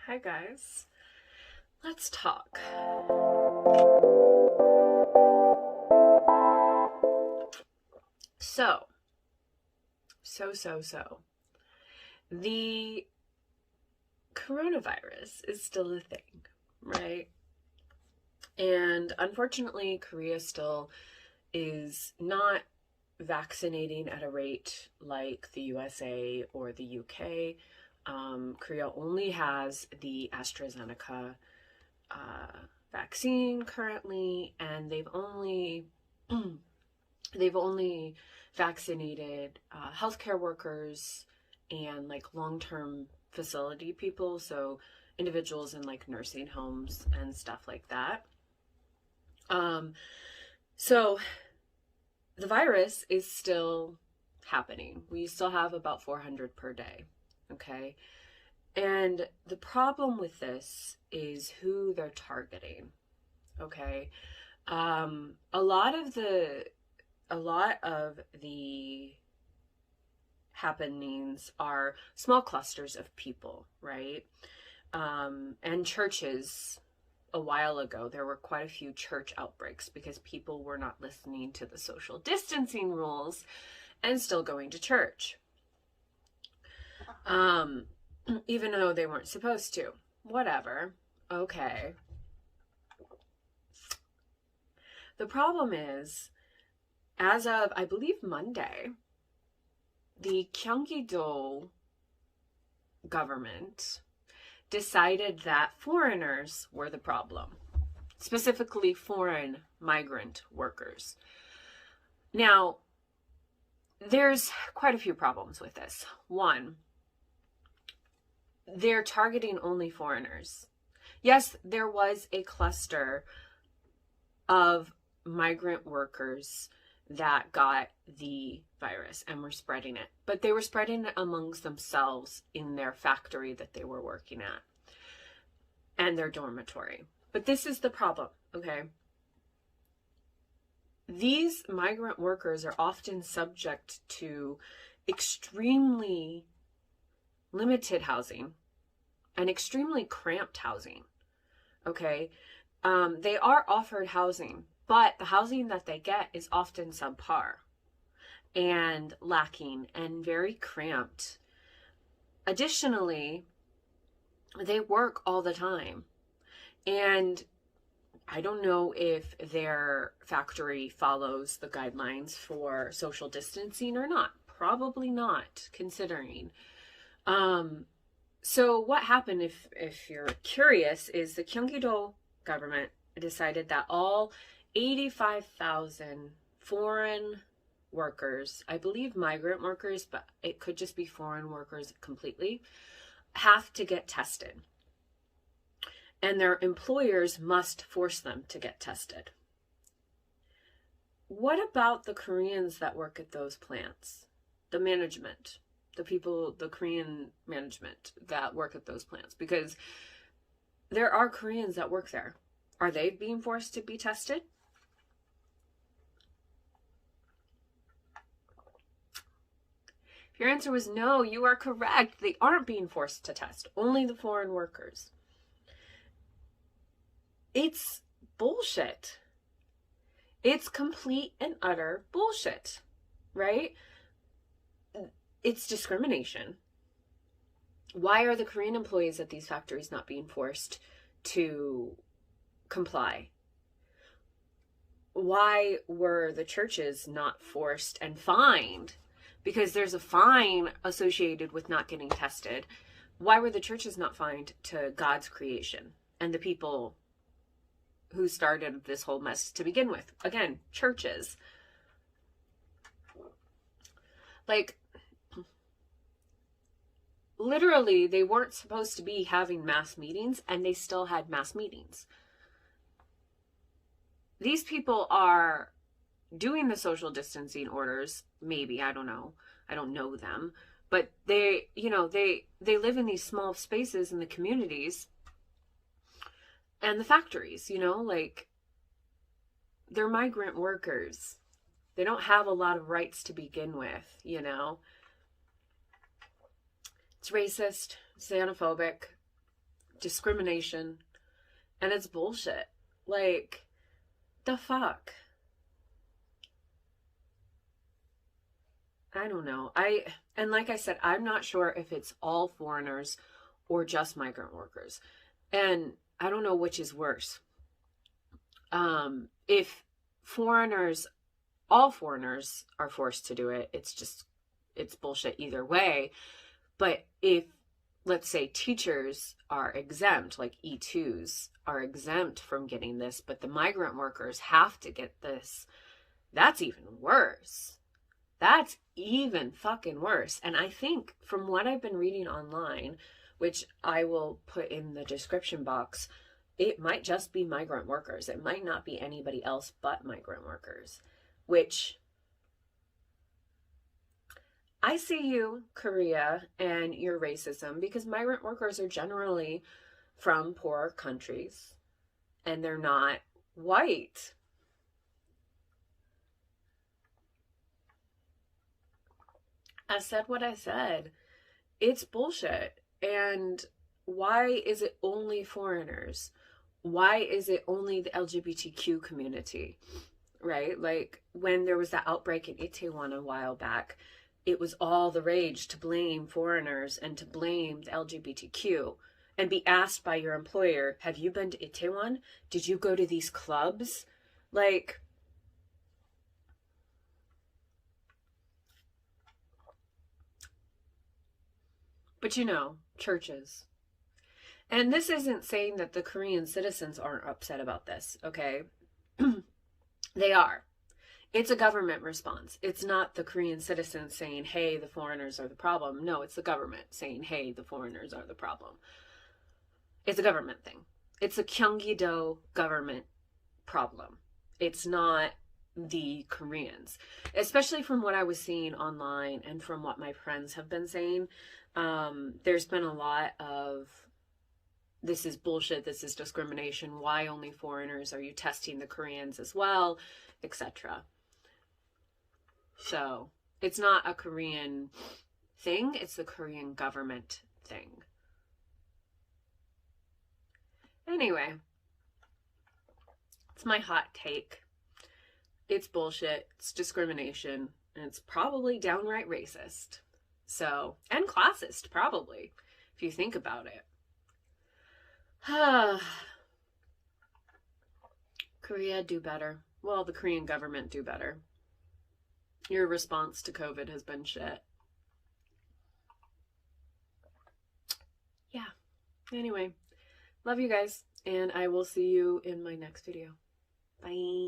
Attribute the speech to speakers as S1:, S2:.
S1: Hi guys, let's talk. So, so. The coronavirus is still a thing, right? And unfortunately, Korea still is not vaccinating at a rate like the USA or the UK. Korea only has the AstraZeneca uh, vaccine currently, and they've only vaccinated healthcare workers and like long-term facility people, so individuals in like nursing homes and stuff like that. Um, so the virus is still happening. We still have about 400 per day. Okay. And the problem with this is who they're targeting. Okay. Um, a lot of the a lot of the happenings are small clusters of people, right? And churches. A while ago, there were quite a few church outbreaks because people were not listening to the social distancing rules and still going to church, um, even though they weren't supposed to. Whatever. Okay. The problem is, as of, I believe, Monday, the Gyeonggi-do government decided that foreigners were the problem, specifically foreign migrant workers. Now, there's quite a few problems with this. One, they're targeting only foreigners. Yes, there was a cluster of migrant workers that got the virus and were spreading it, but they were spreading it amongst themselves in their factory that they were working at and their dormitory. But this is the problem, okay? These migrant workers are often subject to extremely limited housing and extremely cramped housing, okay? They are offered housing, but the housing that they get is often subpar and lacking and very cramped. Additionally, they work all the time. And I don't know if their factory follows the guidelines for social distancing or not. Probably not, considering. So what happened, if you're curious, is the Gyeonggi-do government decided that all 85,000 foreign workers, I believe migrant workers, but it could just be foreign workers completely, have to get tested. And their employers must force them to get tested. What about the Koreans that work at those plants? The management, the people, the Korean management that work at those plants? Because there are Koreans that work there. Are they being forced to be tested? If your answer was no, you are correct. They aren't being forced to test. Only the foreign workers. It's bullshit. It's complete and utter bullshit, right? It's discrimination. Why are the Korean employees at these factories not being forced to comply? Why were the churches not forced and fined? Because there's a fine associated with not getting tested. Why were the churches not fined to God's creation and the people who started this whole mess to begin with? Again, churches. Like, literally, they weren't supposed to be having mass meetings, and they still had mass meetings. These people are doing the social distancing orders, maybe, I don't know. I don't know them. But they live in these small spaces in the communities and the factories, like they're migrant workers. They don't have a lot of rights to begin with. It's racist, xenophobic, discrimination, and it's bullshit. Like, the fuck? I don't know. And like I said, I'm not sure if it's all foreigners or just migrant workers. And I don't know which is worse. If foreigners, all foreigners are forced to do it, it's bullshit either way. But if, let's say, teachers are exempt, like E2s are exempt from getting this, but the migrant workers have to get this, that's even worse. That's even fucking worse. And I think from what I've been reading online, which I will put in the description box, it might just be migrant workers. It might not be anybody else but migrant workers, which I see you, Korea, and your racism, because migrant workers are generally from poor countries and they're not white. I said what I said. It's bullshit. And why is it only foreigners? Why is it only the LGBTQ community? Right? Like when there was that outbreak in Itaewon a while back, it was all the rage to blame foreigners and to blame the LGBTQ and be asked by your employer, have you been to Itaewon? Did you go to these clubs? Like, but you know, churches. And this isn't saying that the Korean citizens aren't upset about this, okay? They are. It's a government response. It's not the Korean citizens saying, hey, the foreigners are the problem. No, it's the government saying, hey, the foreigners are the problem. It's a government thing. It's a Gyeonggi-do government problem. It's not the Koreans. Especially from what I was seeing online and from what my friends have been saying, there's been a lot of, this is bullshit, this is discrimination, why only foreigners, are you testing the Koreans as well, etc. So it's not a Korean thing, it's the Korean government thing. Anyway, it's my hot take. It's bullshit, it's discrimination, and it's probably downright racist. So, and classist, probably, if you think about it. Korea, do better. Well, the Korean government, do better. Your response to COVID has been shit. Yeah. Anyway, love you guys, and I will see you in my next video. Bye.